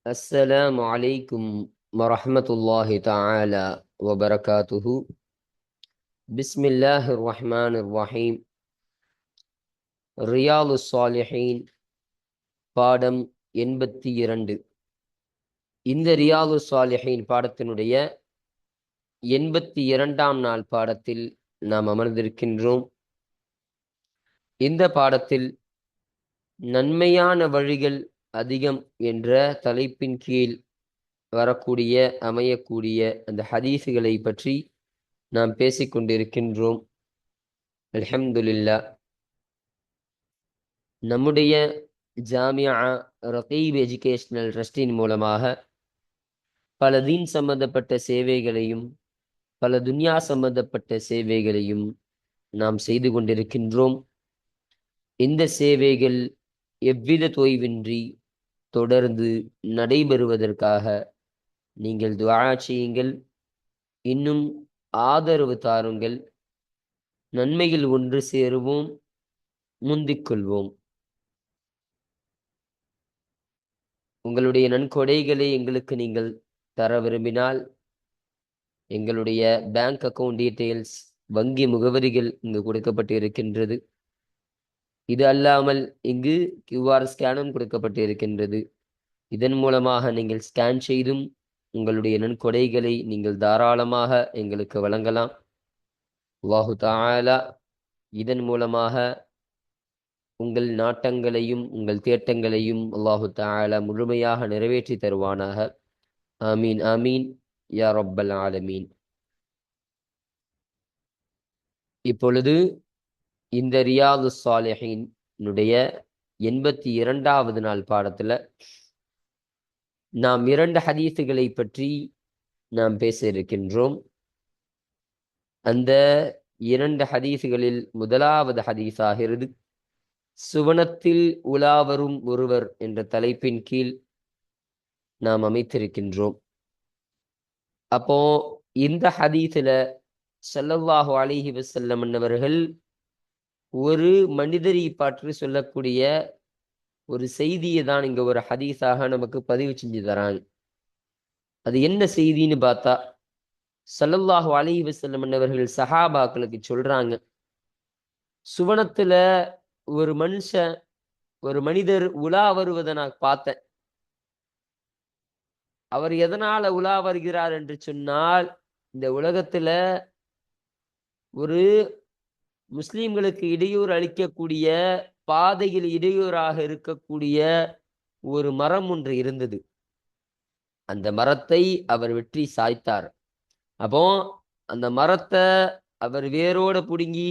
السلام عليكم ورحمة الله تعالى وبركاته. بسم الله الرحمن الرحيم. ரியாலு الصالحين பாடம் 82. இந்த ரியாலு الصالحين பாடத்தினுடைய 82ஆம் நாள் பாடத்தில் நாம் அமர்ந்திருக்கின்றோம். இந்த பாடத்தில் நன்மையான வழிகள் அதிகம் என்ற தலைப்பின் கீழ் வரக்கூடிய அமையக்கூடிய அந்த ஹதீஸுகளை பற்றி நாம் பேசிக்கொண்டிருக்கின்றோம். அல்ஹம்துலில்லாஹ். நம்முடைய ஜாமியா ரகீப் எஜுகேஷனல் ட்ரஸ்டின் மூலமாக பல தீன் சம்பந்தப்பட்ட சேவைகளையும் பல துன்யா சம்பந்தப்பட்ட சேவைகளையும் நாம் செய்து கொண்டிருக்கின்றோம். இந்த சேவைகள் எவ்வித தொய்வின்றி தொடர்ந்து நடைபெறுவதற்காக நீங்கள் துஆ செய்யுங்கள், இன்னும் ஆதரவு தாருங்கள். நன்மையில் ஒன்று சேருவோம், முந்திக் கொள்வோம். உங்களுடைய நன்கொடைகளை எங்களுக்கு நீங்கள் தர விரும்பினால் எங்களுடைய பேங்க் அக்கவுண்ட் டீட்டெயில்ஸ், வங்கி முகவரிகள் இங்கு கொடுக்கப்பட்டு இருக்கின்றது. இது அல்லாமல் இங்கு கியூஆர் ஸ்கேனும் கொடுக்கப்பட்டு இருக்கின்றது. இதன் மூலமாக நீங்கள் ஸ்கேன் செய்தும் உங்களுடைய நன்கொடைகளை நீங்கள் தாராளமாக எங்களுக்கு வழங்கலாம். அல்லாஹு தஆலா இதன் மூலமாக உங்கள் நாட்டங்களையும் உங்கள் தேட்டங்களையும் அல்லாஹு தஆலா முழுமையாக நிறைவேற்றி தருவானாக. ஆமீன் ஆமீன் யா ரப்பல் ஆலமீன். இப்பொழுது இந்த ரியாது ஸாலிஹீனுடைய 82வது நாள் பாடத்துல நாம் 2 ஹதீஸுகளை பற்றி நாம் பேச இருக்கின்றோம். அந்த 2 ஹதீஸுகளில் முதலாவது ஹதீஸாகிறது சுவனத்தில் உலாவரும் ஒருவர் என்ற தலைப்பின் கீழ் நாம் அமைத்திருக்கின்றோம். அப்போ இந்த ஹதீஸில் ஸல்லல்லாஹு அலைஹி வஸல்லம் அவர்கள் ஒரு மனிதரை பற்றி சொல்லக்கூடிய ஒரு செய்தியை தான் இங்க ஒரு ஹதீஸாக நமக்கு பதிவு செஞ்சு தராங்க. அது என்ன செய்தின்னு பார்த்தா, ஸல்லல்லாஹு அலைஹி வஸல்லம் அவர்கள் சஹாபாக்களுக்கு சொல்றாங்க, சுவனத்துல ஒரு மனிதர் உலா வருவதை நான் பார்த்தேன். அவர் எதனால உலா வருகிறார் என்று சொன்னால், இந்த உலகத்துல ஒரு முஸ்லிம்களுக்கு இடையூறு அளிக்கக்கூடிய, பாதையில் இடையூறாக இருக்கக்கூடிய ஒரு மரம் ஒன்று இருந்தது. அந்த மரத்தை அவர் வெற்றி சாய்த்தார். அப்போ அந்த மரத்தை அவர் வேரோட பிடுங்கி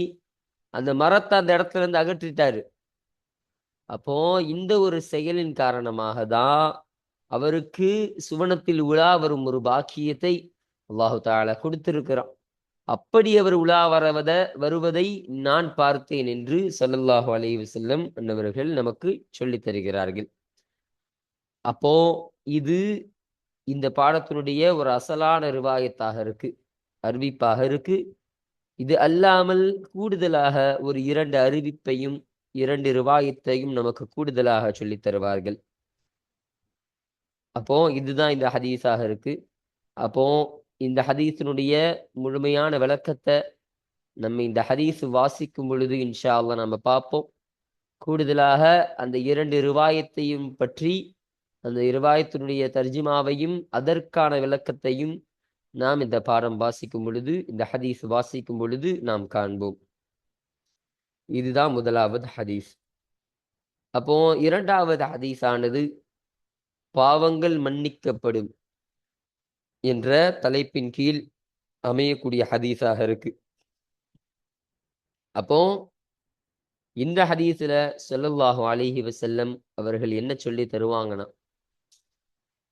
அந்த மரத்தை அந்த இடத்துல இருந்து அகற்றிட்டாரு. அப்போ இந்த ஒரு செயலின் காரணமாக தான் அவருக்கு சுவனத்தில் உலா வரும் ஒரு பாக்கியத்தை அல்லாஹு தஆலா கொடுத்திருக்கிறான். அப்படி அவர் உலா வருவதை நான் பார்த்தேன் என்று ஸல்லல்லாஹு அலைஹி வஸல்லம் அன்னவர்கள் நமக்கு சொல்லித் தருகிறார்கள். அப்போ இது இந்த பாடத்தினுடைய ஒரு அசலான ரிவாயத்தாக இருக்கு, அறிவிப்பாக இருக்கு. இது அல்லாமல் கூடுதலாக ஒரு 2 அறிவிப்பையும் 2 ரிவாயத்தையும் நமக்கு கூடுதலாக சொல்லித் தருவார்கள். அப்போ இதுதான் இந்த ஹதீஸாக இருக்கு. அப்போ இந்த ஹதீஸினுடைய முழுமையான விளக்கத்தை நம்ம இந்த ஹதீஸ் வாசிக்கும் பொழுது இன்ஷா அல்லாஹ் நம்ம பார்ப்போம். கூடுதலாக அந்த 2 ரிவாயத்தையும் பற்றி, அந்த ரிவாயத்தினுடைய தர்ஜிமாவையும் அதற்கான விளக்கத்தையும் நாம் இந்த பாடம் வாசிக்கும் பொழுது, இந்த ஹதீஸ் வாசிக்கும் பொழுது நாம் காண்போம். இதுதான் முதலாவது ஹதீஸ். அப்போ 2வது ஹதீஸானது பாவங்கள் மன்னிக்கப்படும் என்ற தலைப்பின் கீழ் அமையக்கூடிய ஹதீஸாக இருக்கு. அப்போ இந்த ஹதீஸ்ல ஸல்லல்லாஹு அலைஹி வஸல்லம் அவர்கள் என்ன சொல்லி தருவாங்கன்னா,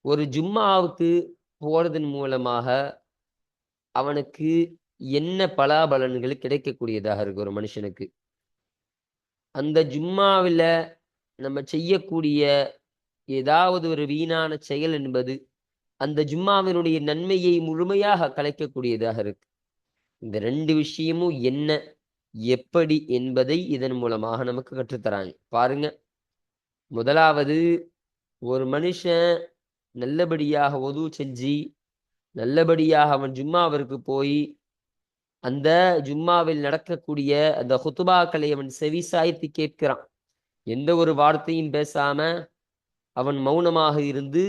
ஒரு ஜும்மாவுக்கு போறதன் மூலமாக அவனுக்கு என்ன பலாபலன்கள் கிடைக்கக்கூடியதாக இருக்கு. ஒரு மனுஷனுக்கு அந்த ஜும்மாவில் நம்ம செய்யக்கூடிய ஏதாவது ஒரு வீணான செயல் என்பது அந்த ஜும்மாவினுடைய நன்மையை முழுமையாக கலைக்கக்கூடியதாக இருக்கு. இந்த 2 விஷயமும் என்ன, எப்படி என்பதை இதன் மூலமாக நமக்கு கற்றுத்தராங்க. பாருங்க, முதலாவது, ஒரு மனுஷன் நல்லபடியாக ஒது செஞ்சு நல்லபடியாக அவன் ஜும்மாவிற்கு போய் அந்த ஜும்மாவில் நடக்கக்கூடிய அந்த ஹுத்துபாக்களை அவன் செவி சாய்த்து கேட்கிறான். எந்த ஒரு வார்த்தையும் பேசாம அவன் மௌனமாக இருந்து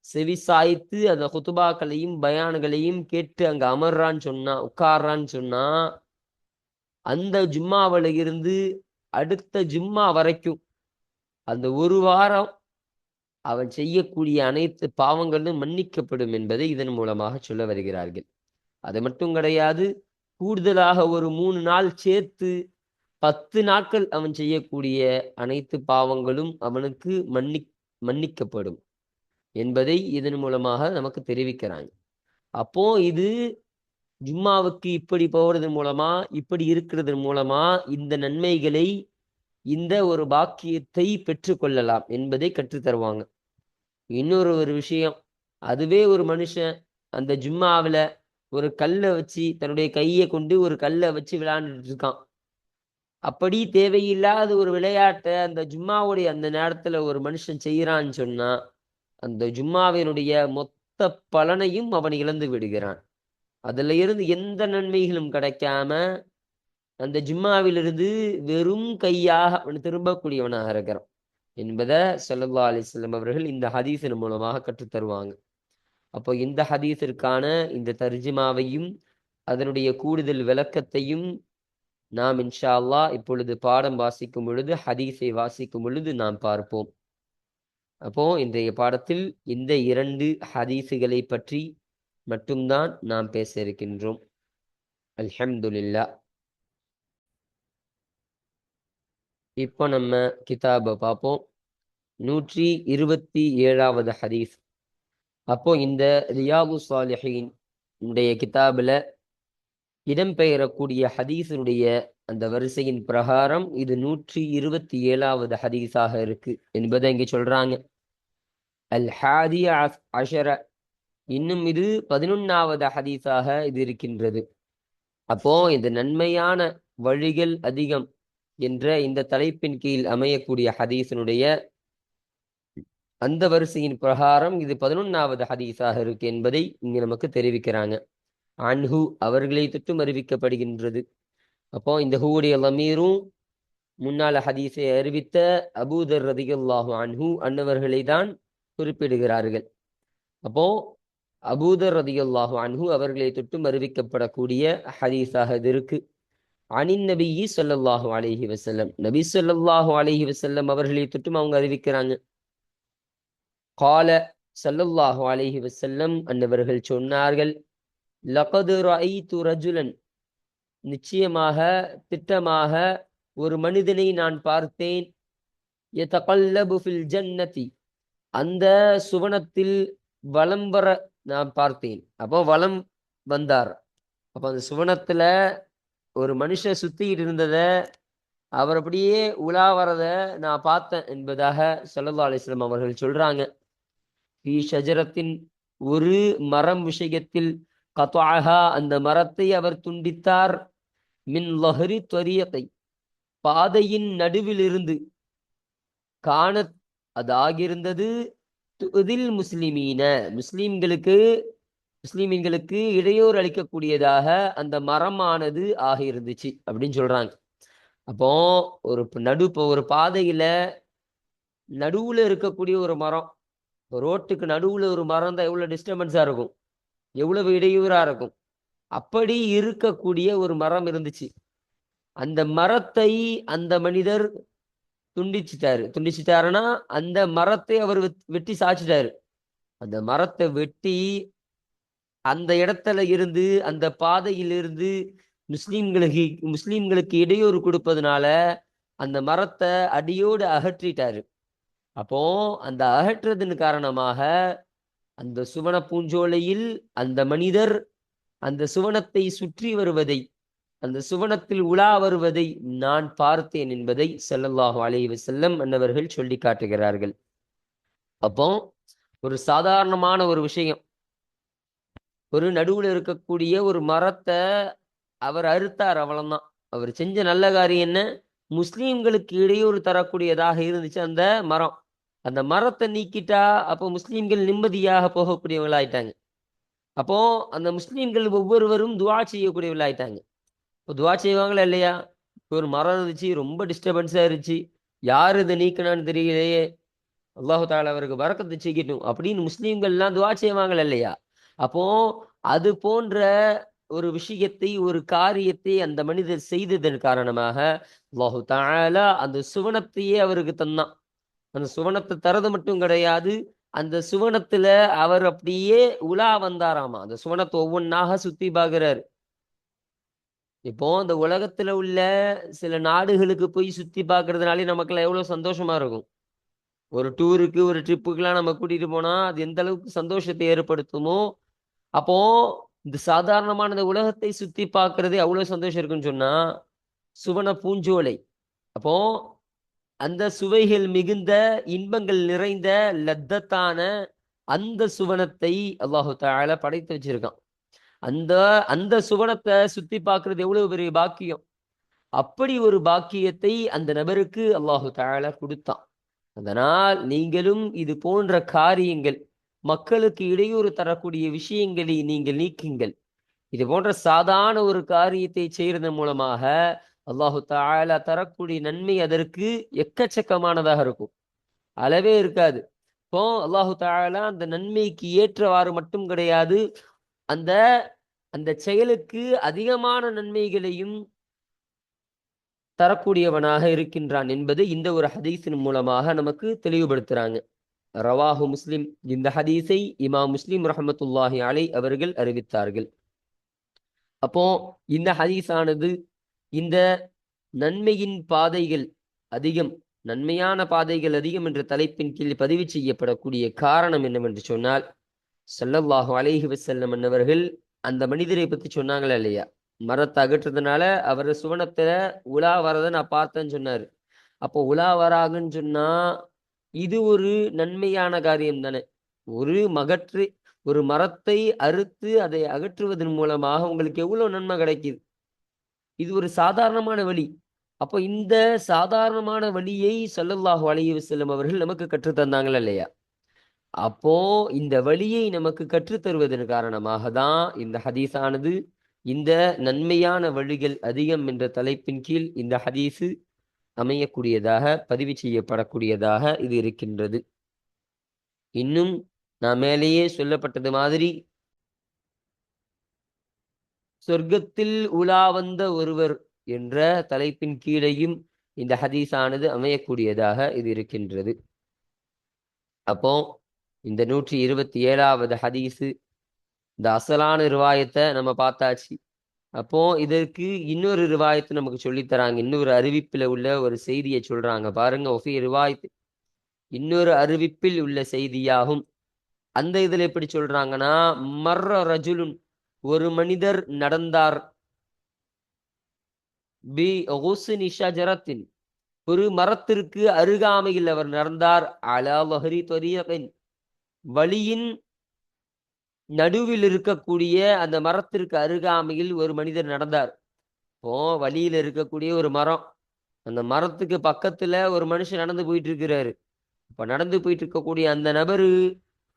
செவி சாய்த்து அந்த ஹுத்துபாக்களையும் பயான்களையும் கேட்டு அங்க அமர்றான்னு சொன்னா, உட்கார்றான்னு சொன்னா, அந்த ஜும்மாவில இருந்து அடுத்த ஜும்மா வரைக்கும் அந்த ஒரு வாரம் அவன் செய்யக்கூடிய அனைத்து பாவங்களும் மன்னிக்கப்படும் என்பதை இதன் மூலமாக சொல்ல வருகிறார்கள். அது மட்டும் கிடையாது, கூடுதலாக ஒரு 3 நாள் சேர்த்து 10 நாட்கள் அவன் செய்யக்கூடிய அனைத்து பாவங்களும் அவனுக்கு மன்னிக்கப்படும் என்பதை இதன் மூலமாக நமக்கு தெரிவிக்கிறாங்க. அப்போ இது ஜும்மாவுக்கு இப்படி போறது மூலமா, இப்படி இருக்கிறது மூலமா இந்த நன்மைகளை, இந்த ஒரு பாக்கியத்தை பெற்றுக்கொள்ளலாம் என்பதை கற்றுத்தருவாங்க. இன்னொரு விஷயம், அதுவே ஒரு மனுஷன் அந்த ஜும்மாவில ஒரு கல்லை வச்சு தன்னுடைய கையை கொண்டு ஒரு கல்லை வச்சு விளையாண்டுட்டு இருக்கான். அப்படி தேவையில்லாத ஒரு விளையாட்டை அந்த ஜும்மாவுடைய அந்த நேரத்துல ஒரு மனுஷன் செய்யறான்னு சொன்னா, அந்த ஜும்மாவினுடைய மொத்த பலனையும் அவன் இழந்து விடுகிறான். அதுல இருந்து எந்த நன்மைகளும் கிடைக்காம அந்த ஜும்மாவிலிருந்து வெறும் கையாக அவன் திரும்பக்கூடியவனாக இருக்கிறான் என்பதை ஸல்லல்லாஹு அலைஹி வஸல்லம் அவர்கள் இந்த ஹதீஸின் மூலமாக கற்றுத்தருவாங்க. அப்போ இந்த ஹதீஸிற்கான இந்த தர்ஜுமாவையும் அதனுடைய கூடுதல் விளக்கத்தையும் நாம் இன்ஷா அல்லாஹ் இப்பொழுது பாடம் வாசிக்கும் பொழுது, ஹதீஸை வாசிக்கும் பொழுது நாம் பார்ப்போம். அப்போ இன்றைய பாடத்தில் இந்த 2 ஹதீஸுகளை பற்றி மட்டும்தான் நாம் பேச இருக்கின்றோம். அல்ஹம்துலில்லாஹ். இப்போ நம்ம கிதாபை பார்ப்போம். 127வது ஹதீஸ். அப்போ இந்த ரியாபு சாலிஹீன் உடைய கிதாபில் இடம்பெயரக்கூடிய ஹதீஸினுடைய அந்த வரிசையின் பிரகாரம் இது 127வது ஹதீஸாக இருக்கு என்பதை இங்கே சொல்றாங்க. அல் ஹாதி அஷர, இன்னும் இது 11வது ஹதீஸாக இது இருக்கின்றது. அப்போ இந்த நன்மையான வழிகள் அதிகம் என்ற இந்த தலைப்பின் கீழ் அமையக்கூடிய ஹதீஸினுடைய அந்த வரிசையின் பிரகாரம் இது 11வது ஹதீஸாக இருக்கு என்பதை இங்கு நமக்கு தெரிவிக்கிறாங்க. அன்ஹு, அவர்களை தொட்டும் அறிவிக்கப்படுகின்றது. அப்போ இந்த ஹூடைய லமீரும் முன்னால ஹதீஸை அறிவித்த அபூதர் ரலியல்லாஹு அன்ஹு அன்னவர்களை தான் குறிப்பிடுகிறார்கள். அப்போ அபூதர் ரலியல்லாஹு அன்ஹு அவர்களை தொட்டும் அறிவிக்கப்படக்கூடிய ஹதீஸாக இது இருக்கு. அனின் நபியி ஸல்லல்லாஹு அலைஹி வஸல்லம், நபி ஸல்லல்லாஹு அலைஹி வஸல்லம் அவர்களை தொட்டும் அவங்க அறிவிக்கிறாங்க. கால ஸல்லல்லாஹு அலைஹி வஸல்லம் அன்னவர்கள் சொன்னார்கள், லகது ரஅய்து ரஜுலன், நிச்சயமாக திட்டமாக ஒரு மனிதனை நான் பார்த்தேன், யதகல்லபு ஃபில் ஜன்னதி, அந்த சுவனத்தில் வலம் வர நான் பார்த்தேன். அப்போ வலம் வந்தார். அப்போ அந்த சுவனத்துல ஒரு மனுஷன் சுத்திக்கிட்டு இருந்தத, அவர் அப்படியே உலா வரத நான் பார்த்தேன் என்பதாக ஸல்லல்லாஹு அலைஹி வஸல்லம் அவர்கள் சொல்றாங்க. ஃபீ ஷஜரத்தின், ஒரு மரம் விஷயத்தில், கத்அஹா, அந்த மரத்தை அவர் துண்டித்தார், மின் லஹரி த்வரீகை, பாதையின் நடுவில் இருந்து, கானத், அது ஆகியிருந்தது, துதில் முஸ்லிமீன, முஸ்லிம்களுக்கு இடையூறு அளிக்கக்கூடியதாக அந்த மரமானது ஆகியிருந்துச்சு அப்படின்னு சொல்றாங்க. அப்போ ஒரு பாதையில நடுவுல இருக்கக்கூடிய ஒரு மரம், ரோட்டுக்கு நடுவுல ஒரு மரம் தான் எவ்வளவு டிஸ்டர்பன்ஸா இருக்கும், எவ்வளவு இடையூறா இருக்கும். அப்படி இருக்கக்கூடிய ஒரு மரம் இருந்துச்சு. அந்த மரத்தை அந்த மனிதர் துண்டிச்சிட்டாருன்னா அந்த மரத்தை அவர் வெட்டி சாய்ச்சிட்டாரு. அந்த மரத்தை வெட்டி அந்த இடத்துல இருந்து, அந்த பாதையில் இருந்து முஸ்லிம்களுக்கு இடையூறு கொடுப்பதனால அந்த மரத்தை அடியோடு அகற்றிட்டாரு. அப்போ அந்த அகற்றதன் காரணமாக அந்த சுவன பூஞ்சோலையில் அந்த மனிதர் அந்த சுவனத்தை சுற்றி வருவதை, அந்த சுவனத்தில் உலா வருவதை நான் பார்த்தேன் என்பதை ஸல்லல்லாஹு அலைஹி வஸல்லம் அன்னவர்கள் சொல்லி காட்டுகிறார்கள். அப்போ ஒரு சாதாரணமான ஒரு விஷயம், ஒரு நடுவுல இருக்கக்கூடிய ஒரு மரத்தை அவர் அறுத்தார், அவ்வளவுதான். அவர் செஞ்ச நல்ல காரியம் என்ன? முஸ்லிம்களுக்கு இடையூறு தரக்கூடியதாக இருந்துச்சு அந்த மரம். அந்த மரத்தை நீக்கிட்டா அப்போ முஸ்லீம்கள் நிம்மதியாக போகக்கூடியவங்களாயிட்டாங்க. அப்போ அந்த முஸ்லீம்கள் ஒவ்வொருவரும் துவா செய்யக்கூடியவர்களாயிட்டாங்க. இப்போ துவா செய்வாங்களா இல்லையா? இப்போ ஒரு மரம் இருந்துச்சு, ரொம்ப டிஸ்டர்பன்ஸா இருந்துச்சு. யார் இதை நீக்கினான்னு தெரியலையே, அல்லாஹு தாலா அவருக்கு பரக்கத்து செய்யட்டும் அப்படின்னு முஸ்லீம்கள்லாம் துவா செய்வாங்களா இல்லையா? அப்போ அது போன்ற ஒரு விஷயத்தை, ஒரு காரியத்தை அந்த மனிதர் செய்ததன் காரணமாக அல்லாஹு தாலா அந்த சுவனத்தையே அவருக்கு தந்தான். அந்த சுவனத்தை தரது மட்டும் கிடையாது, அந்த சுவனத்துல அவர் அப்படியே உலா வந்தாராமா. அந்த சுவனத்தை ஒவ்வொன்னாக சுத்தி பார்க்கிறாரு. இப்போ இந்த உலகத்துல உள்ள சில நாடுகளுக்கு போய் சுத்தி பார்க்கறதுனாலே நமக்கெல்லாம் எவ்வளவு சந்தோஷமா இருக்கும். ஒரு டூருக்கு, ஒரு ட்ரிப்புக்குலாம் நம்ம கூட்டிட்டு போனா, அது எந்த அளவுக்கு சந்தோஷத்தை ஏற்படுத்துமோ, அப்போ இந்த சாதாரணமான இந்த உலகத்தை சுத்தி பார்க்கிறதே அவ்வளவு சந்தோஷம் இருக்குன்னு சொன்னா, சுவன பூஞ்சோலை. அப்போ அந்த சுவைகள் மிகுந்த, இன்பங்கள் நிறைந்த, லத்தத்தான அந்த சுவனத்தை அல்லாஹு தஆலா படைத்து வச்சிருக்கான். அந்த அந்த சுவனத்தை சுத்தி பார்க்கிறது எவ்வளவு பெரிய பாக்கியம். அப்படி ஒரு பாக்கியத்தை அந்த நபருக்கு அல்லாஹு தஆலா கொடுத்தான். அதனால் நீங்களும் இது போன்ற காரியங்கள், மக்களுக்கு இடையூறு தரக்கூடிய விஷயங்களை நீங்கள் நீக்குங்கள். இது போன்ற சாதாரண ஒரு காரியத்தை செய்யறதன் மூலமாக அல்லாஹு தஆலா தரக்கூடிய நன்மை அதற்கு எக்கச்சக்கமானதாக இருக்கும். அளவே இருக்காது. இப்போ அல்லாஹு தஆலா அந்த நன்மைக்கு ஏற்றவாறு மட்டும் கிடையாது, அந்த அந்த செயலுக்கு அதிகமான நன்மைகளையும் தரக்கூடியவனாக இருக்கின்றான் என்பது இந்த ஒரு ஹதீஸின் மூலமாக நமக்கு தெளிவுபடுத்துறாங்க. ரவாஹு முஸ்லிம். இந்த ஹதீஸை இமாம் முஸ்லிம் ரஹமத்துல்லாஹி அலை அவர்கள் அறிவித்தார்கள். அப்போ இந்த ஹதீஸானது இந்த நன்மையின் பாதைகள் அதிகம், நன்மையான பாதைகள் அதிகம் என்ற தலைப்பின் கீழ் பதிவு செய்யப்படக்கூடிய காரணம் என்னவென்று சொன்னால், ஸல்லல்லாஹு அலைஹி வஸல்லம் அவர்கள் அந்த மனிதரை பத்தி சொன்னாங்களா இல்லையா? மரத்தை அகற்றுறதுனால அவர் சுவனத்துல உலா வரதை நான் பார்த்தேன்னு சொன்னாரு. அப்போ உலா வராங்கன்னு சொன்னா இது ஒரு நன்மையான காரியம் தானே. ஒரு மகற்று ஒரு மரத்தை அறுத்து அதை அகற்றுவதன் மூலமாக உங்களுக்கு எவ்வளவு நன்மை கிடைக்குது. இது ஒரு சாதாரணமான வழி. அப்போ இந்த சாதாரணமான வழியை ஸல்லல்லாஹு அலைஹி வஸல்லம் அவர்கள் நமக்கு கற்றுத் தந்தாங்களா இல்லையா? அப்போ இந்த வழியை நமக்கு கற்றுத் தருவதன் காரணமாக தான் இந்த ஹதீஸானது இந்த நன்மையான வழிகள் அதிகம் என்ற தலைப்பின் கீழ் இந்த ஹதீஸு அமையக்கூடியதாக, பதிவு செய்யப்படக்கூடியதாக இது இருக்கின்றது. இன்னும் நான் மேலேயே சொல்லப்பட்டது மாதிரி சொர்க்கத்தில் உலா வந்த ஒருவர் என்ற தலைப்பின் கீழையும் இந்த ஹதீஸானது அமையக்கூடியதாக இது இருக்கின்றது. அப்போ இந்த 127வது ஹதீஸு, இந்த அசலான ரிவாயத்தை நம்ம பார்த்தாச்சு. அப்போ இதற்கு இன்னொரு ரிவாயத்து நமக்கு சொல்லித் தராங்க. இன்னொரு அறிவிப்பில் உள்ள ஒரு செய்தியை சொல்றாங்க பாருங்க. ஒஃபி ரிவாயத், இன்னொரு அறிவிப்பில் உள்ள செய்தியாகும். அந்த இதுல எப்படி சொல்றாங்கன்னா, மர்ர ரஜுலுன், ஒரு மனிதர் நடந்தார், பி குஸ்னி ஷஜரத்தின், ஒரு மரத்திற்கு அருகாமையில் அவர் நடந்தார், அலா லஹரி தரீகின், வழியின் நடுவில் இருக்கக்கூடிய அந்த மரத்திற்கு அருகாமையில் ஒரு மனிதர் நடந்தார். இப்போ வழியில் இருக்கக்கூடிய ஒரு மரம், அந்த மரத்துக்கு பக்கத்துல ஒரு மனுஷன் நடந்து போயிட்டு இருக்கிறாரு. இப்ப நடந்து போயிட்டு இருக்கக்கூடிய அந்த நபரு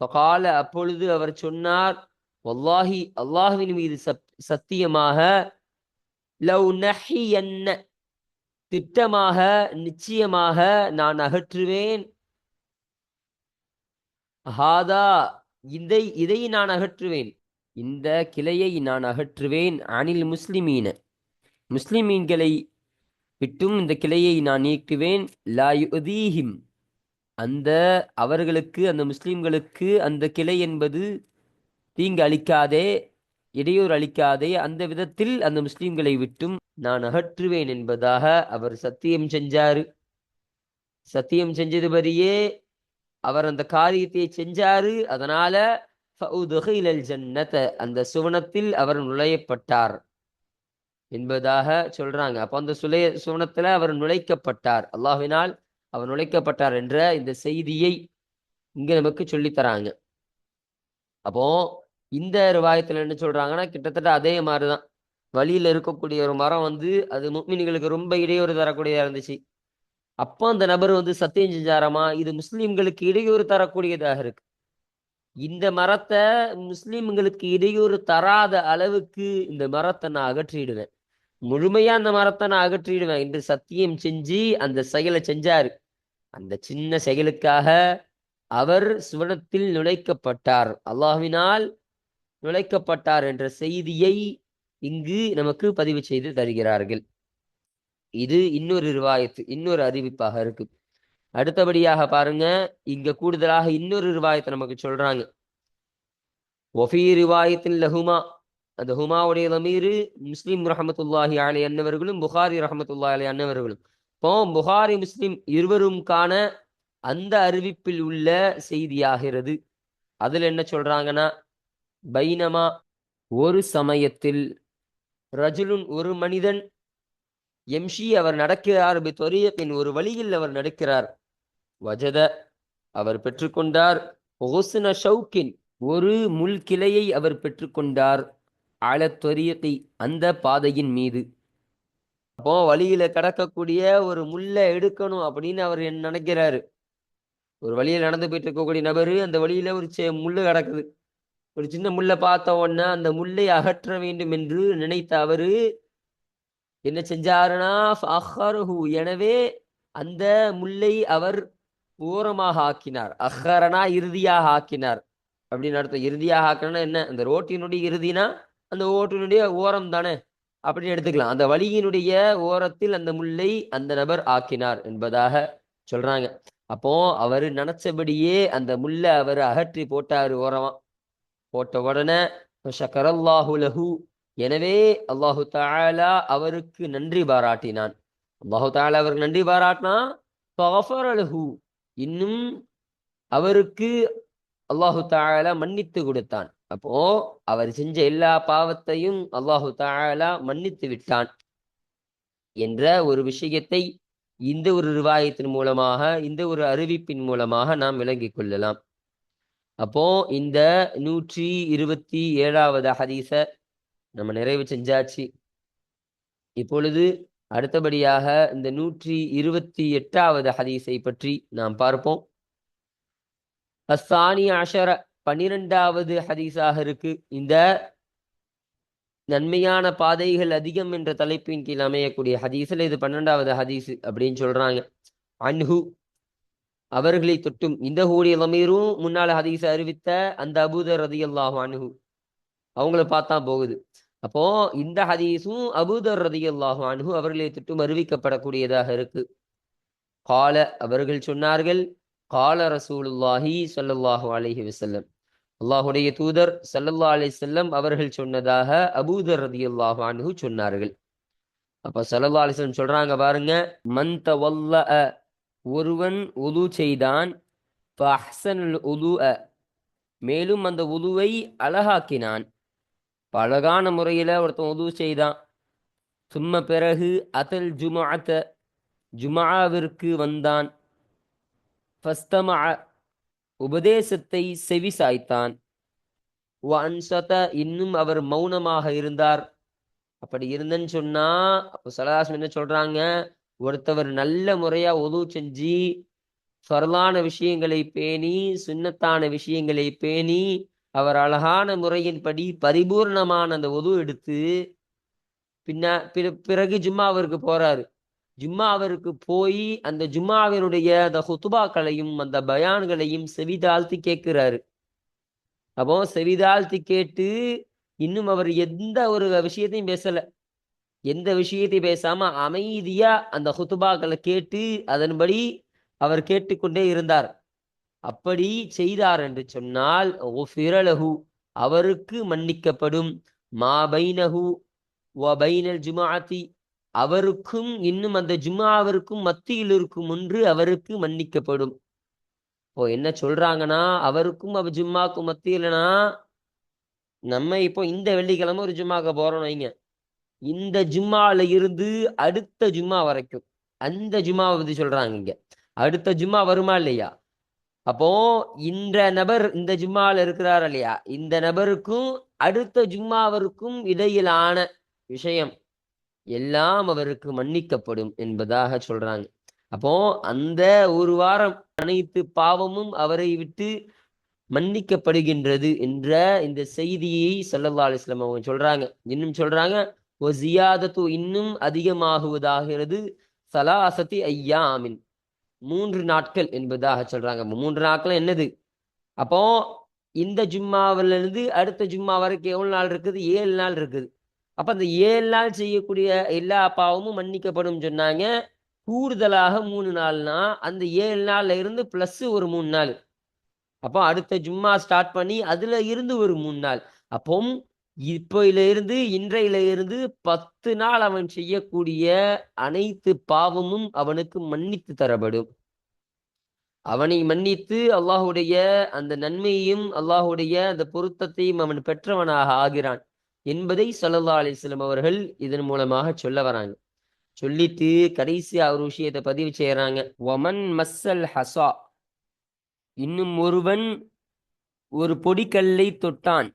ஃபகால, அப்பொழுது அவர் சொன்னார், வல்லாஹி, அல்லாஹ்வின் மீது சத்தியமாக, லவ் நஹியன்ன, திட்டமாக, நிச்சயமாக நான் அகற்றுவேன், ஹாதா, இதை நான் அகற்றுவேன், இந்த கிளையை நான் அகற்றுவேன், அனில் முஸ்லிமீன, முஸ்லிமீன்களை விட்டும் இந்த கிளையை நான் நீக்குவேன், லா யுதீஹிம், அந்த அவர்களுக்கு, அந்த முஸ்லிம்களுக்கு அந்த கிளை என்பது தீங்கு அளிக்காதே, இடையூறு அளிக்காதே, அந்த விதத்தில் அந்த முஸ்லிம்களை விட்டும் நான் அகற்றுவேன் என்பதாக அவர் சத்தியம் செஞ்சாரு. சத்தியம் செஞ்சதுபடியே அவர் அந்த காரியத்தை செஞ்சாரு. அதனால ஜன்னத, அந்த சுவனத்தில் அவர் நுழையப்பட்டார் என்பதாக சொல்றாங்க. அப்போ அந்த சுவனத்துல அவர் நுழைக்கப்பட்டார், அல்லாஹ்வினால் அவர் நுழைக்கப்பட்டார் என்ற இந்த செய்தியை இங்க நமக்கு சொல்லித்தராங்க. அப்போ இந்த ரிவாயத்துல என்ன சொல்றாங்கன்னா, கிட்டத்தட்ட அதே மாதிரிதான். வழியில இருக்கக்கூடிய ஒரு மரம் அது முஃமின்களுக்கு ரொம்ப இடையூறு தரக்கூடியதா இருந்துச்சு. அப்போ அந்த நபர் வந்து சத்தியம் செஞ்சாராமா, இது முஸ்லிம்களுக்கு இடையூறு தரக்கூடியதாக இருக்கு. இந்த மரத்தை முஸ்லிம்களுக்கு இடையூறு தராத அளவுக்கு இந்த மரத்தை நான் அகற்றிடுவேன், முழுமையா அந்த மரத்தை நான் அகற்றிடுவேன் என்று சத்தியம் செஞ்சு அந்த செயலை செஞ்சாரு. அந்த சின்ன செயலுக்காக அவர் சுவனத்தில் நுழைக்கப்பட்டார், அல்லாஹ்வினால் நுழைக்கப்பட்டார் என்ற செய்தியை இங்கு நமக்கு பதிவு செய்து தருகிறார்கள். இது இன்னொரு ரிவாயத்து, இன்னொரு அறிவிப்பாக இருக்கு. அடுத்தபடியாக பாருங்க, இங்க கூடுதலாக இன்னொரு ரிவாயத்தை நமக்கு சொல்றாங்க. ஒஃபி ரிவாயத்தின் லஹுமா, அந்த ஹுமாவுடைய லமீரு முஸ்லிம் ரஹமத்துல்லாஹி அலை அன்னவர்களும் புகாரி ரஹமத்துல்லாஹி அலை அன்னவர்களும். இப்போ புகாரி முஸ்லிம் இருவரும் காண அந்த அறிவிப்பில் உள்ள செய்தியாகிறது. அதுல என்ன சொல்றாங்கன்னா, பைனமா ஒரு சமயத்தில், ரஜுலுன் ஒரு மனிதன், எம்ஷி அவர் நடக்கிறார், பின் ஒரு வழியில் அவர் நடக்கிறார், வஜத அவர் பெற்றுக்கொண்டார், ஷவுக்கின் ஒரு முள் கிளையை அவர் பெற்றுக்கொண்டார், ஆழத்தொரியத்தை அந்த பாதையின் மீது. அப்போ வழியில கடக்கக்கூடிய ஒரு முள்ளை எடுக்கணும் அப்படின்னு அவர் நினைக்கிறாரு. ஒரு வழியில் நடந்து போயிட்டு இருக்கக்கூடிய நபரு அந்த வழியில ஒரு முள்ளு கிடக்குது. ஒரு சின்ன முள்ளை பார்த்த உடனே அந்த முள்ளை அகற்ற வேண்டும் என்று நினைத்த அவரு என்ன செஞ்சாருன்னா, எனவே அந்த முல்லை அவர் ஓரமாக ஆக்கினார். அஹரனா இறுதியாக ஆக்கினார் அப்படின்னு அர்த்தம். இறுதியாக ஆக்கினா என்ன, அந்த ரோட்டினுடைய இறுதினா அந்த ஓட்டினுடைய ஓரம் தானே, அப்படின்னு எடுத்துக்கலாம். அந்த வழியினுடைய ஓரத்தில் அந்த முல்லை அந்த நபர் ஆக்கினார் என்பதாக சொல்றாங்க. அப்போ அவரு நினைச்சபடியே அந்த முல்லை அவர் அகற்றி போட்டாரு ஓரமா. போட்ட உடனே ஷக்கரல்லாஹு லஹு, எனவே அல்லாஹு தஆலா அவருக்கு நன்றி பாராட்டினான். அல்லாஹு தஆலா அவருக்கு நன்றி பாராட்டினா, இன்னும் அவருக்கு அல்லாஹு தஆலா மன்னித்து கொடுத்தான். அப்போ அவர் செஞ்ச எல்லா பாவத்தையும் அல்லாஹு தஆலா மன்னித்து விட்டான் என்ற ஒரு விஷயத்தை இந்த ஒரு ரிவாயத்தின் மூலமாக, இந்த ஒரு அறிவிப்பின் மூலமாக நாம் விளங்கிக் கொள்ளலாம். அப்போ இந்த 127வது ஹதீஸ நம்ம நிறைவு செஞ்சாச்சு. இப்பொழுது அடுத்தபடியாக இந்த 128வது ஹதீஸை பற்றி நாம் பார்ப்போம். அஸ்ஸானி அஷர, 12வது ஹதீஸாக இருக்கு. இந்த நன்மையான பாதைகள் அதிகம் என்ற தலைப்பின் கீழ் அமையக்கூடிய ஹதீஸில் இது 12வது ஹதீஸ் அப்படின்னு சொல்றாங்க. அன்ஹு, அவர்களை தொட்டும், இந்த கூடிய லமீரும் முன்னால ஹதீஸை அறிவித்த அந்த அபூதர் ரலியல்லாஹு அன்ஹு அவங்கள பார்த்தா போகுது. அப்போ இந்த ஹதீஸும் அபூதர் ரலியல்லாஹு அன்ஹு அவர்களை தொட்டும் அறிவிக்கப்படக்கூடியதாக இருக்கு. கால, அவர்கள் சொன்னார்கள், கால ரசூலுல்லாஹி ஸல்லல்லாஹு அலைஹி வஸல்லம், அல்லாஹுடைய தூதர் ஸல்லல்லாஹு அலைஹி வஸல்லம் அவர்கள் சொன்னதாக அபூதர் ரலியல்லாஹு அன்ஹு சொன்னார்கள். அப்ப ஸல்லல்லாஹு அலைஹி வஸல்லம் சொல்றாங்க பாருங்க, மன் தவல்லஅ, ஒருவன் உது செய்தான், ஃபஅஹ்ஸனல் உதுஅ, மேலும் அந்த உதுவை அழகாக்கினான், அழகான முறையில ஒருத்தன் உது செய்தான். சும்ம பிறகு அதல் ஜுமஅத, ஜுமாவிற்கு வந்தான், ஃபஸ்தமஅ, உபதேசத்தை செவி சாய்த்தான், வ அன்சத, இன்னும் அவர் மௌனமாக இருந்தார். அப்படி இருந்தன்னு சொன்னா, அப்போ ஸல்லல்லாஹு என்ன சொல்றாங்க, ஒருத்தவர் நல்ல முறையா உது செஞ்சு ஃபர்லான விஷயங்களை பேணி சுன்னத்தான விஷயங்களை பேணி அவர் அழகான முறையின்படி பரிபூர்ணமான அந்த உது எடுத்து பிறகு ஜும்மாவிற்கு போறாரு. ஜும்மாவிற்கு போய் அந்த ஜும்மாவினுடைய அந்த ஹுத்துபாக்களையும் அந்த பயான்களையும் செவிதாழ்த்தி கேட்கிறாரு. அப்போ செவிதாழ்த்தி கேட்டு இன்னும் அவர் எந்த ஒரு விஷயத்தையும் பேசல, எந்த விஷயத்தையும் பேசாம அமைதியா அந்த ஹுத்துபாக்களை கேட்டு அதன்படி அவர் கேட்டுக்கொண்டே இருந்தார். அப்படி செய்தார் என்று சொன்னால் ஃபிரலஹு, அவருக்கு மன்னிக்கப்படும், மா பைனஹு வ பைனல் ஜுமாஅத்தி, அவருக்கும் இன்னும் அந்த ஜும்மாவிற்கும் மத்தியில் இருக்கும் ஒன்று அவருக்கு மன்னிக்கப்படும். இப்போ என்ன சொல்றாங்கன்னா, அவருக்கும் அவ ஜும்மாக்கும் மத்தியிலனா, நம்ம இப்போ இந்த வெள்ளிக்கிழமை ஒரு ஜும்மாக்கு போறோம் வைங்க, இந்த ஜும்மால இருந்து அடுத்த ஜும்மா வரைக்கும் அந்த ஜும்மாவை பத்தி சொல்றாங்க இங்க. அடுத்த ஜும்மா வருமா இல்லையா? அப்போ இந்த நபர் இந்த ஜும்மால இருக்கிறார் இல்லையா, இந்த நபருக்கும் அடுத்த ஜும்மாவிற்கும் இடையிலான விஷயம் எல்லாம் அவருக்கு மன்னிக்கப்படும் என்பதாக சொல்றாங்க. அப்போ அந்த ஒரு வாரம் அனைத்து பாவமும் அவரை விட்டு மன்னிக்கப்படுகின்றது என்ற இந்த செய்தியை ஸல்லல்லாஹு அலைஹி வஸல்லம் அவங்க சொல்றாங்க. இன்னும் சொல்றாங்க, ஒ ஜியாதத்து இன்னும் அதிகமாகுவதாகிறது ஸலாசத்தி ஐயாமின் 3 நாட்கள் என்பதாக சொல்றாங்க. 3 நாட்கள் என்னது? அப்போ இந்த ஜும்மாவில இருந்து அடுத்த ஜும்மா வரைக்கும் எவ்வளவு நாள் இருக்குது? 7 நாள் இருக்குது. அப்ப அந்த 7 நாள் செய்யக்கூடிய எல்லா பாவமும் மன்னிக்கப்படும் சொன்னாங்க. கூடுதலாக 3 நாள்னா, அந்த 7 நாள்ல இருந்து பிளஸ் ஒரு 3 நாள். அப்போ அடுத்த ஜும்மா ஸ்டார்ட் பண்ணி அதுல இருந்து ஒரு 3 நாள். அப்போ இப்பயில இருந்து இன்றையில இருந்து 10 நாள் அவன் செய்யக்கூடிய அனைத்து பாவமும் அவனுக்கு மன்னித்து தரப்படும். அவனை மன்னித்து அல்லாஹுடைய அந்த நன்மையையும் அல்லாஹுடைய அந்த பொருத்தத்தையும் அவன் பெற்றவனாக ஆகிறான் என்பதை ஸல்லல்லாஹு அலைஹி வஸல்லம் அவர்கள் இதன் மூலமாக சொல்ல வராங்க. சொல்லிட்டு கடைசியா ஒரு விஷயத்தை பதிவு செய்யறாங்க. ஒமன் மஸ்ஸல் ஹஸா, இன்னும் ஒருவன் ஒரு பொடிக்கல்லை தொட்டான்.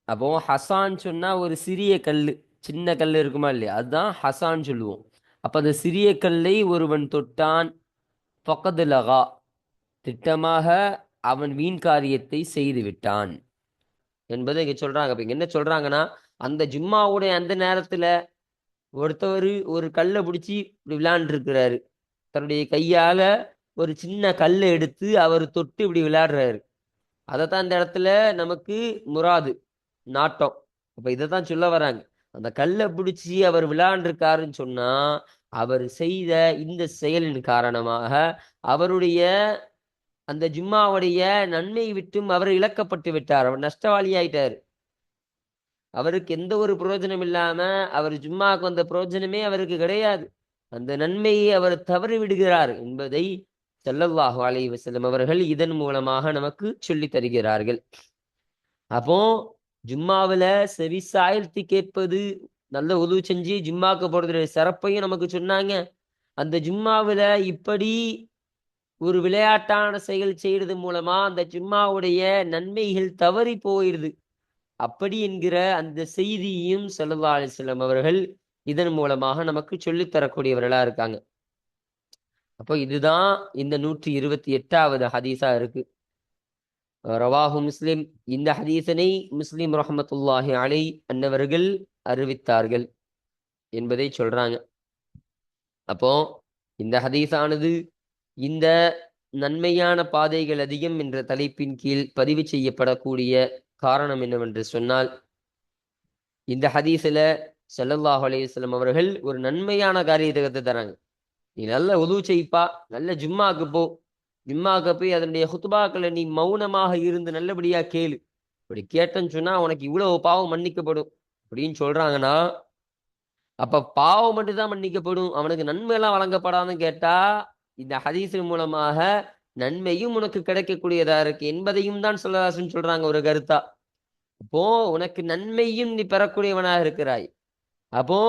அப்போ ஹசான் சொன்னா ஒரு சிறிய கல்லு, சின்ன கல் இருக்குமா இல்லையா, அதுதான் ஹசான் சொல்லுவோம். அப்ப அந்த சிறிய கல்லை ஒருவன் தொட்டான், ஃபக்கத் லகா, திட்டமாக அவன் வீண் காரியத்தை செய்து விட்டான் என்பதை இங்க சொல்றாங்க. அப்ப இங்க என்ன சொல்றாங்கன்னா, அந்த ஜும்மாவுடைய அந்த நேரத்துல ஒருத்தவர் ஒரு கல்லை பிடிச்சி இப்படி விளையாண்டு இருக்கிறாரு. தன்னுடைய கையால ஒரு சின்ன கல்லை எடுத்து அவர் தொட்டு இப்படி விளையாடுறாரு. அதைத்தான் இந்த இடத்துல நமக்கு முராது, நாட்டம். அப்ப இதைத்தான் சொல்ல வராங்க. அந்த கல்லை பிடிச்சி அவர் விளையாண்டிருக்காருன்னு சொன்னா, அவர் செய்த இந்த செயலின் காரணமாக அவருடைய அந்த ஜும்மாவுடைய நன்மை விட்டும் அவர் இழக்கப்பட்டு விட்டார். அவர் நஷ்டவாளி ஆயிட்டார். அவருக்கு எந்த ஒரு பிரயோஜனம் இல்லாம அவர் ஜும்மாவுக்கு வந்த பிரயோஜனமே அவருக்கு கிடையாது. அந்த நன்மையை அவர் தவறி விடுகிறார் என்பதை ஸல்லல்லாஹு அலைஹி வஸல்லம் அவர்கள் இதன் மூலமாக நமக்கு சொல்லி தருகிறார்கள். அப்போ ஜும்மாவுல செவி சாய்த்தி கேட்பது, நல்ல உதவு செஞ்சு ஜும்மாக்கு போறதுடைய சிறப்பையும் நமக்கு சொன்னாங்க. அந்த ஜும்மாவுல இப்படி ஒரு விளையாட்டான செயல் செய்யறது மூலமா அந்த ஜும்மாவுடைய நன்மைகள் தவறி போயிடுது. அப்படி என்கிற அந்த செய்தியையும் ஸல்லல்லாஹு அலைஹி வஸல்லம் அவர்கள் இதன் மூலமாக நமக்கு சொல்லித் தரக்கூடியவர்களா இருக்காங்க. அப்போ இதுதான் இந்த 128வது ஹதீஸா இருக்கு. ரவாஹு முஸ்லிம், இந்த ஹதீஸனை முஸ்லிம் ரஹ்மத்துல்லாஹி அலைஹி அன்னவர்கள் அறிவித்தார்கள் என்பதை சொல்றாங்க. அப்போ இந்த ஹதீஸானது இந்த நன்மையான பாதைகள் அதிகம் என்ற தலைப்பின் கீழ் பதிவு செய்யப்படக்கூடிய காரணம் என்னவென்று சொன்னால், இந்த ஹதீஸ்ல ஸல்லல்லாஹு அலைஹி வஸல்லம் அவர்கள் ஒரு நன்மையான காரியத்தை கத்து தராங்க. நீ நல்ல உது செய்ப்பா, நல்ல ஜும்மாக்கு போ, ஜும்மாக்கு போய் அதனுடைய ஹுத்பாக்களை நீ மௌனமாக இருந்து நல்லபடியா கேளு. இப்படி கேட்டேன்னு சொன்னா உனக்கு இவ்வளவு பாவம் மன்னிக்கப்படும் அப்படின்னு சொல்றாங்கன்னா, அப்ப பாவம் மட்டும்தான் மன்னிக்கப்படும், அவனுக்கு நன்மை எல்லாம் வழங்கப்படாதுன்னு கேட்டா, இந்த ஹதீஸின் மூலமாக நன்மையும் உனக்கு கிடைக்கக்கூடியதா இருக்கு என்பதையும் தான் சொல்றாங்க ஒரு கருத்தா. அப்போ உனக்கு நன்மையும் நீ பெறக்கூடியவனாக இருக்கிறாய். அப்போ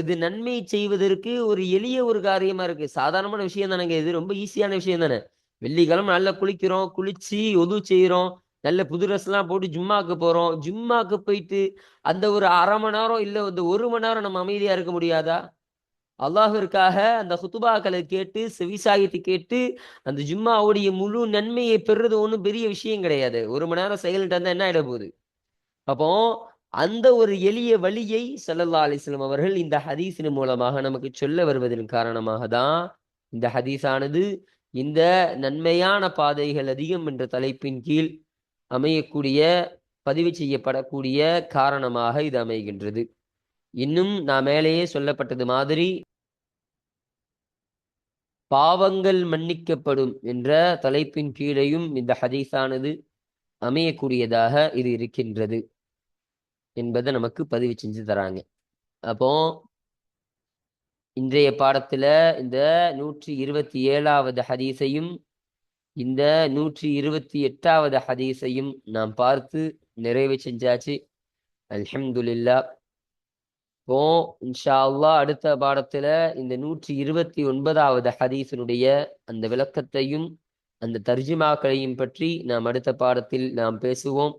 இது நன்மை செய்வதற்கு ஒரு எளிய ஒரு காரியமா இருக்கு. சாதாரணமான விஷயம் தானேங்க, இது ரொம்ப ஈஸியான விஷயம் தானே. வெள்ளிக்கிழமை நல்லா குளிக்கிறோம், குளிச்சு ஒது செய்யறோம், நல்ல புது ட்ரெஸ் எல்லாம் போட்டு ஜும்மாக்கு போறோம். ஜும்மாக்கு போயிட்டு அந்த ஒரு 1/2 மணி நேரம் இல்ல இந்த 1 மணி நேரம் நம்ம அமைதியா இருக்க முடியாதா? அல்லாஹ்விற்காக அந்த ஹுத்துபாக்களை கேட்டு செவிசாய்த்து கேட்டு அந்த ஜும்மாவுடைய முழு நன்மையை பெறுறது ஒன்றும் பெரிய விஷயம் கிடையாது. 1 மணி நேரம் சைலண்ட் இருந்தா என்ன ஆயிட போகுது? அப்போ அந்த ஒரு எளிய வழியை ஸல்லல்லாஹு அலைஹி வஸல்லம் அவர்கள் இந்த ஹதீஸின் மூலமாக நமக்கு சொல்ல வருவதன் காரணமாக தான் இந்த ஹதீஸானது இந்த நன்மையான பாதைகள் அதிகம் என்ற தலைப்பின் கீழ் அமையக்கூடிய, பதிவு செய்யப்படக்கூடிய காரணமாக இது அமைகின்றது. இன்னும் நான் மேலேயே சொல்லப்பட்டது மாதிரி பாவங்கள் மன்னிக்கப்படும் என்ற தலைப்பின் கீழையும் இந்த ஹதீஸானது அமையக்கூடியதாக இது இருக்கின்றது என்பதை நமக்கு பதிவு செஞ்சு தராங்க. அப்போ இன்றைய பாடத்துல இந்த 127வது ஹதீஸையும் இந்த 128வது ஹதீஸையும் நாம் பார்த்து நிறைவு செஞ்சாச்சு. அல்ஹம்துலில்லாஹ். இப்போ இன்ஷா அல்லாஹ் அடுத்த பாடத்துல இந்த 129வது ஹதீஸினுடைய அந்த விளக்கத்தையும் அந்த தர்ஜுமாக்களையும் பற்றி நாம் அடுத்த பாடத்தில் நாம் பேசுவோம்.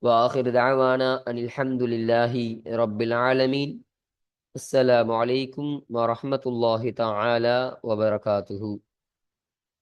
وآخر دعوانا أن الحمد لله رب العالمين. அஸ்ஸலாமு அலைக்கும் வரஹ்மத்துல்லாஹி தஆலா வபரகாத்துஹு.